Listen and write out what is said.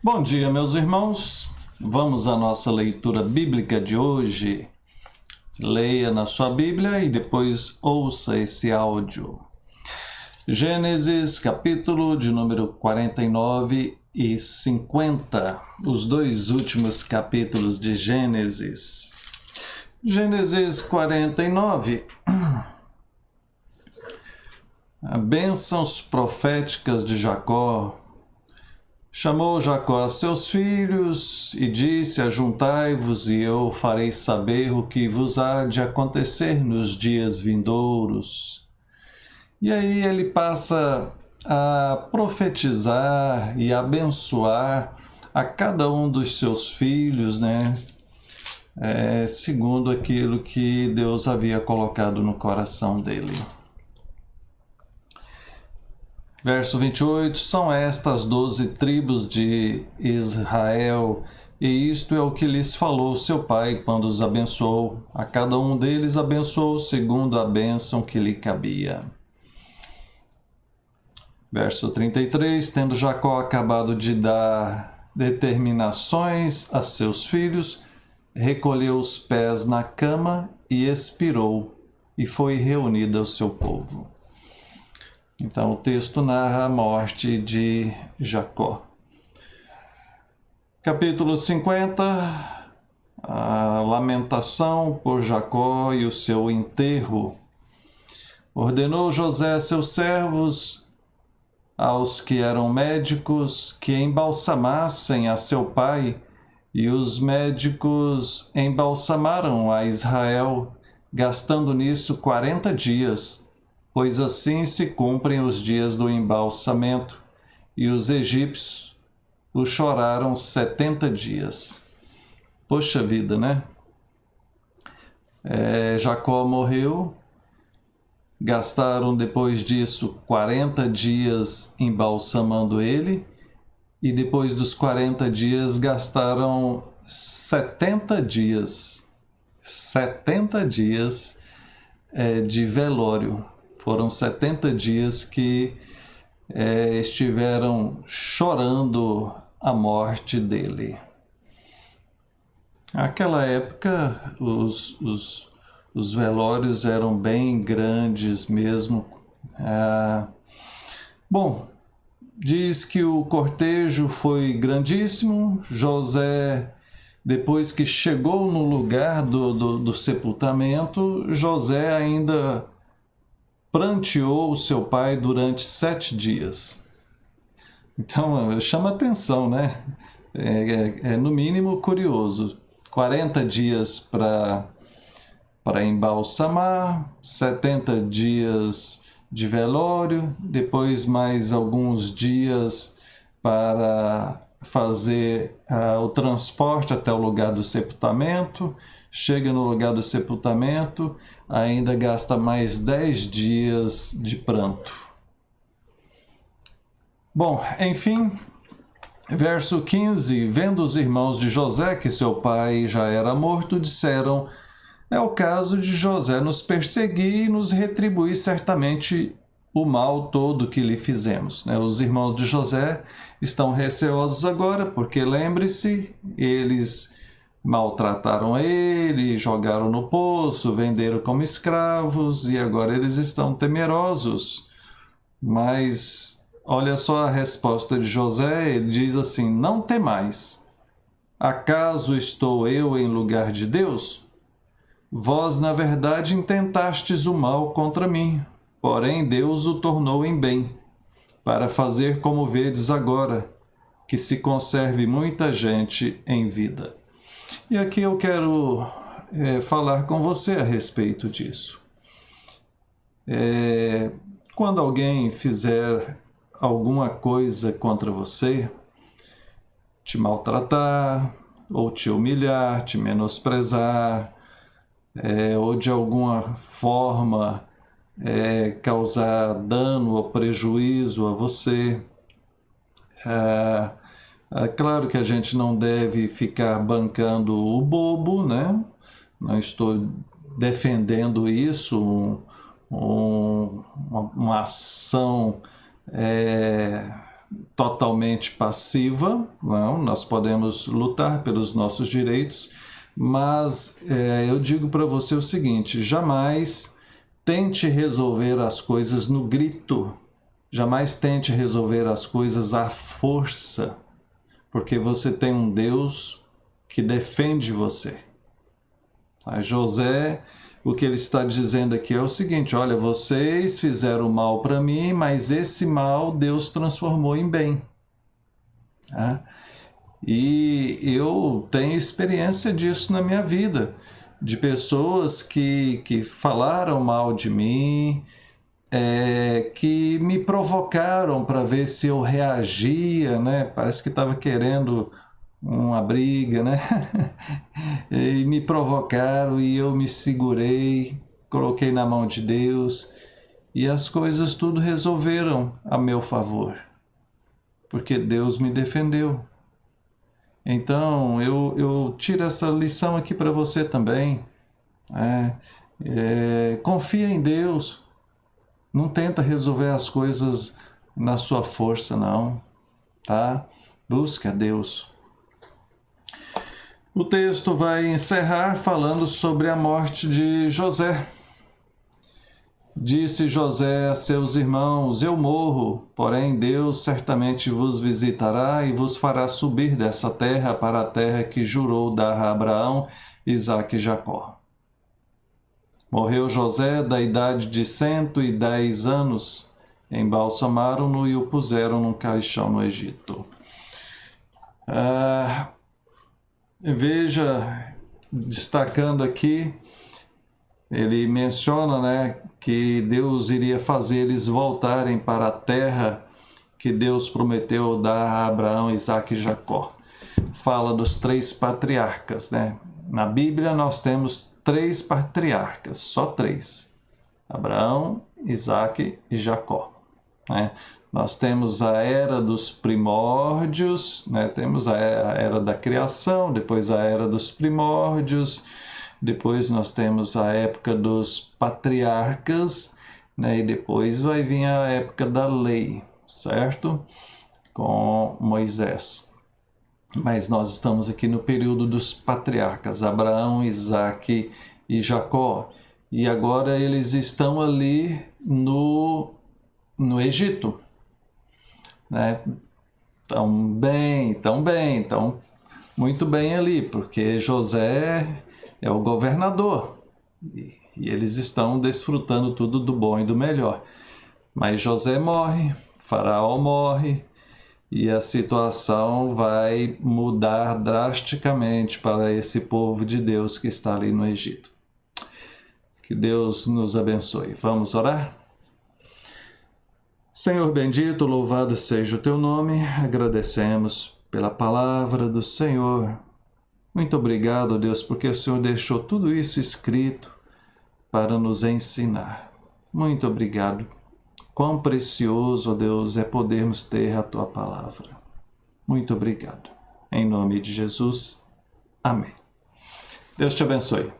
Bom dia, meus irmãos. Vamos à nossa leitura bíblica de hoje. Leia na sua Bíblia e depois ouça esse áudio. Gênesis, capítulo de número 49 e 50, os dois últimos capítulos de Gênesis. Gênesis 49. Bênçãos proféticas de Jacó. Chamou Jacó a seus filhos e disse: Ajuntai-vos, e eu farei saber o que vos há de acontecer nos dias vindouros. E aí ele passa a profetizar e abençoar a cada um dos seus filhos, né? Segundo aquilo que Deus havia colocado no coração dele. Verso 28, são estas 12 tribos de Israel, e isto é o que lhes falou seu pai quando os abençoou. A cada um deles abençoou segundo a bênção que lhe cabia. Verso 33, tendo Jacó acabado de dar determinações a seus filhos, recolheu os pés na cama e expirou, e foi reunido ao seu povo. Então, o texto narra a morte de Jacó. Capítulo 50, a lamentação por Jacó e o seu enterro. Ordenou José a seus servos, aos que eram médicos, que embalsamassem a seu pai, e os médicos embalsamaram a Israel, gastando nisso 40 dias. Pois assim se cumprem os dias do embalsamento, e os egípcios o choraram 70 dias. Poxa vida, né? Jacó morreu, gastaram depois disso 40 dias embalsamando ele, e depois dos 40 dias gastaram 70 dias. 70 dias de velório. Foram 70 dias que estiveram chorando a morte dele. Naquela época, os velórios eram bem grandes mesmo. Bom, diz que o cortejo foi grandíssimo. José, depois que chegou no lugar do sepultamento, José ainda pranteou o seu pai durante 7 dias. Então, chama atenção, né? No mínimo curioso. 40 dias para embalsamar, 70 dias de velório, depois mais alguns dias para fazer o transporte até o lugar do sepultamento. Chega no lugar do sepultamento, ainda gasta mais 10 dias de pranto. Bom, enfim, verso 15, vendo os irmãos de José que seu pai já era morto, disseram: é o caso de José nos perseguir e nos retribuir certamente o mal todo que lhe fizemos. Os irmãos de José estão receosos agora, porque lembre-se, eles maltrataram ele, jogaram no poço, venderam como escravos, e agora eles estão temerosos. Mas olha só a resposta de José, ele diz assim: não temais. Acaso estou eu em lugar de Deus? Vós, na verdade, intentastes o mal contra mim, porém Deus o tornou em bem, para fazer como vedes agora, que se conserve muita gente em vida. E aqui eu quero falar com você a respeito disso. Quando alguém fizer alguma coisa contra você, te maltratar, ou te humilhar, te menosprezar, ou de alguma forma causar dano ou prejuízo a você, é claro que a gente não deve ficar bancando o bobo, né? Não estou defendendo isso, uma ação totalmente passiva, não, nós podemos lutar pelos nossos direitos, mas eu digo para você o seguinte, jamais tente resolver as coisas no grito, jamais tente resolver as coisas à força, porque você tem um Deus que defende você. A José, o que ele está dizendo aqui é o seguinte, olha, vocês fizeram mal para mim, mas esse mal Deus transformou em bem. E eu tenho experiência disso na minha vida, de pessoas que falaram mal de mim, que me provocaram para ver se eu reagia, né? Parece que estava querendo uma briga, né? E me provocaram e eu me segurei, coloquei na mão de Deus e as coisas tudo resolveram a meu favor, porque Deus me defendeu. Então eu tiro essa lição aqui para você também. Confia em Deus, não tenta resolver as coisas na sua força não, tá? Busca Deus. O texto vai encerrar falando sobre a morte de José. Disse José a seus irmãos, eu morro, porém Deus certamente vos visitará e vos fará subir dessa terra para a terra que jurou dar a Abraão, Isaque e Jacó. Morreu José da idade de 110 anos, embalsamaram-no e o puseram num caixão no Egito. Veja, destacando aqui, ele menciona, né, que Deus iria fazer eles voltarem para a terra que Deus prometeu dar a Abraão, Isaque e Jacó. Fala dos 3 patriarcas, né? Na Bíblia nós temos 3 patriarcas, só 3. Abraão, Isaque e Jacó, né? Nós temos a era dos primórdios, né? Temos a era da criação, depois a era dos primórdios, depois nós temos a época dos patriarcas, né? E depois vai vir a época da lei, certo? Com Moisés. Mas nós estamos aqui no período dos patriarcas, Abraão, Isaque e Jacó. E agora eles estão ali no Egito, né? Estão muito bem ali, porque José é o governador e eles estão desfrutando tudo do bom e do melhor. Mas José morre, Faraó morre e a situação vai mudar drasticamente para esse povo de Deus que está ali no Egito. Que Deus nos abençoe. Vamos orar? Senhor bendito, louvado seja o teu nome, agradecemos pela palavra do Senhor. Muito obrigado, Deus, porque o Senhor deixou tudo isso escrito para nos ensinar. Muito obrigado. Quão precioso, Deus, é podermos ter a tua palavra. Muito obrigado. Em nome de Jesus. Amém. Deus te abençoe.